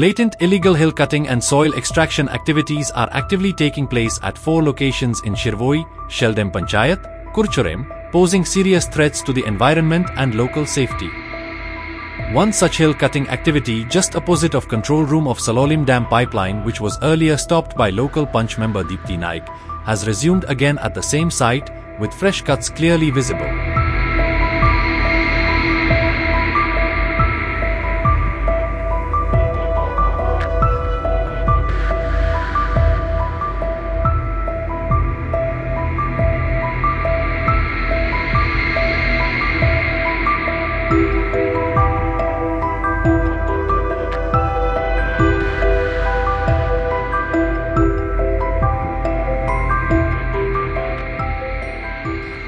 Blatant illegal hill cutting and soil extraction activities are actively taking place at 4 locations in Shirvoi, Sheldem Panchayat, Kurchorem, posing serious threats to the environment and local safety. One such hill cutting activity just opposite of control room of Salolim Dam pipeline, which was earlier stopped by local Punch member Deepti Naik, has resumed again at the same site, with fresh cuts clearly visible.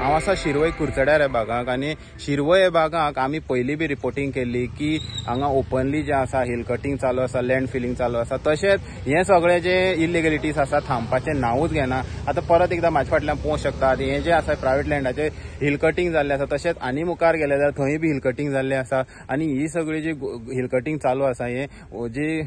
हांव आसा शिरवय कुरचड्यार ह्या भागाक आनी शिरवय ह्या भागाक आमी पयलीं be reporting केल्ली की हांगा ओपनली जे आसा हिल कटिंग चालू आसा, लँड फिलिंग चालू आसा, तशेंच हे सगळे जे इलिगलिटीज आसा थांबपाचें नांवूच घेना. आतां परत एकदां म्हाजे फाटल्यान पळोवंक शकतात हे जे आसा प्रायवेट लँडाचे हिल कटिंग जाल्ले आसा, तशेंच आनी मुखार गेले जाल्यार थंय बी हिल कटिंग जाल्ले आसा. आनी ही सगळी जी हिल कटिंग चालू आसा हे जी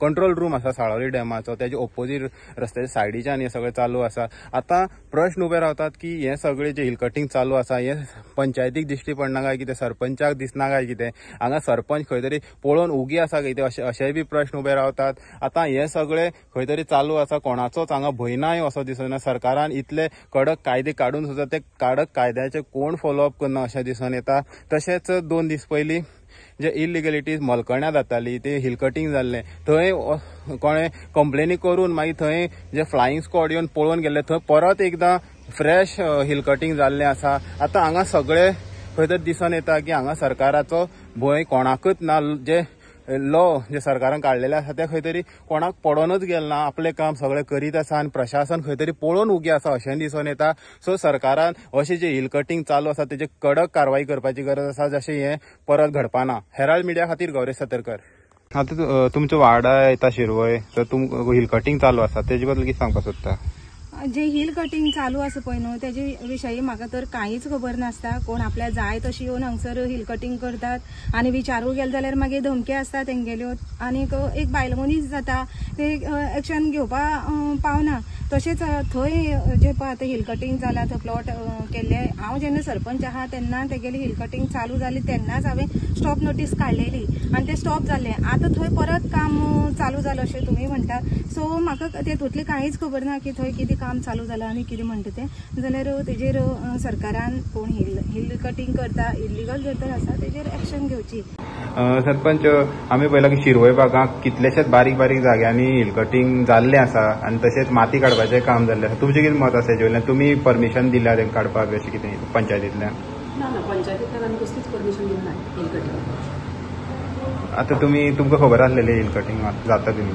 कंट्रोल रूम आसा साळावली डॅमाचो तेजे ओपोजीट रस्त्याच्या सायडीच्यान हे सगळें चालू आसा. आतां प्रश्न उबे रावतात की हे सगळे जे हिल कटिंग चालू आसा हे पंचायतीक दिश्टी पडना काय कितें, सरपंचाक दिसना काय कितें, हांगा सरपंच खंय तरी पळोवन उगी आसा कितें अशेय बी प्रश्न उबे रावतात. आतां हे सगळे खंय तरी चालू आसा, कोणाचोच हांगा भंय नाय असो दिसना. सरकारान इतले कडक कायदे काडून सुद्दां ते कडक कायद्याचे कोण फॉलोअप करना अशें दिसून येता. तशेंच 2 दीस पयलीं जे इलिगलिटीज मलकण्या जाताली ते हिल कटिंग जाल्ले थंय कोणे कंप्लेनी करून मागीर थंय जे फ्लायिंग स्क्वॉड येवन पळोवन गेले थंय परत एकदां फ्रेश हिल कटिंग जाल्लें आसा. आतां हांगा सगळे खंय तरी दिसून येता की हांगा सरकाराचो भंय कोणाकूच ना. जे लॉ जे सरकारान काडलेले आसा ते खंय तरी कोणाक पडोनूच गेले ना, आपलें काम सगळें करीत आसा आनी प्रशासन खंय तरी पळोवन उगी आसा अशें दिसून येता. सो सरकारान अशें जे हिल कटिंग चालू आसा तेजे कडक कारवाई करपाची गरज आसा, जशें हें परत घडपाना. हेराल्ड मिडिया खातीर गौरेश सतरकर. आतां तुमचो वाडा येता शिरवय, तर तुमकां हिल कटिंग चालू आसा तेजे बद्दल कितें सांगपाक सोदता? जे हिल कटिंग चालू आसा पळय न्हू तेजे विशयी म्हाका तर कांयच खबर नासता. कोण आपल्या जाय तशी येवन हांगसर हिल कटिंग करतात आनी विचारूंक गेले जाल्यार मागीर धमकी आसता तेंगेल्यो आनी एक बायल मनीस जाता ते एक्शन घेवपाक पावना. तशेंच थंय जे पळय आतां हिल कटिंग जाला थंय प्लॉट केल्ले, हांव जेन्ना सरपंच आहा तेन्ना तेगेली हिल कटिंग चालू जाली तेन्नाच हांवें स्टॉप नोटीस काडलेली आनी ते स्टॉप जाल्ले. आतां थंय परत काम चालू जालें अशें तुमी म्हणटात. सो म्हाका तेतूंतली कांयच खबर ना की थंय कितें काम चालू जालां आनी कितें म्हणटा तें. जाल्यार तेजेर सरकारान कोण हिल कटिंग करता, इलिगल जर तर आसा तेजेर एक्शन घेवची. सरपंच, आमी पळयलां की शिरवय भागांत कितलेशेच बारीक बारीक जाग्यांनी हिल कटिंग जाल्लें आसा आनी तशेंच माती काडपाचें काम जाल्लें आसा. तुमचें कितें मत आसा हेजे वयल्यान? तुमी परमिशन दिल्या तें काडपाक अशें कितें पंचायतींतल्यान? ना पंचायतींतल्यान आमी कसलीच परमिशन दिवना हिल कटिंग. आतां तुमकां खबर आसलेलें हिल कटिंग जाता तुमी?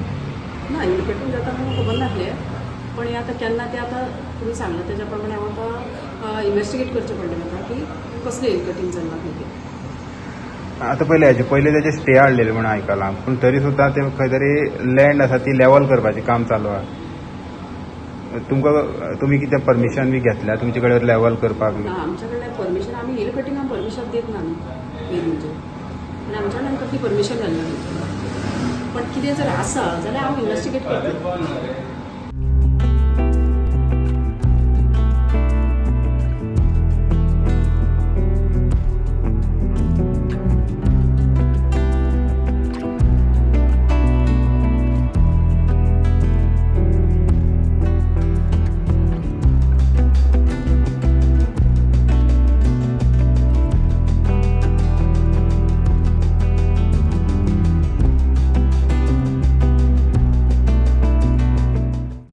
ना, हिल कटिंग जाता म्हाका खबर नासलें, पण हे आतां केन्ना ते आतां तुमी सांगला तेज्या प्रमाणे हांव आतां इन्व्हेस्टिगेट करचें पडलें म्हाका की कसलें हिल कटिंग जालां तें. आतां पयले तेजे स्टे हाडलेले म्हणून आयकलां, पूण तरी सुद्दां ते खंय तरी लँड आसा ती लेवल करपाचें काम चालू आहा. तुमी कितें परमिशन बी घेतल्या तुमचे कडेन लेवल करपाक? ना, आमच्या कडल्यान परमिशन आमी हिल कटिंगाक परमिशन दित ना न्ही म्हणजे, आनी आमच्या कडल्यान कसली परमिशन जाल्ली ना. पण कितें जर आसा जाल्यार हांव इन्व्हेस्टिगेट करतलें.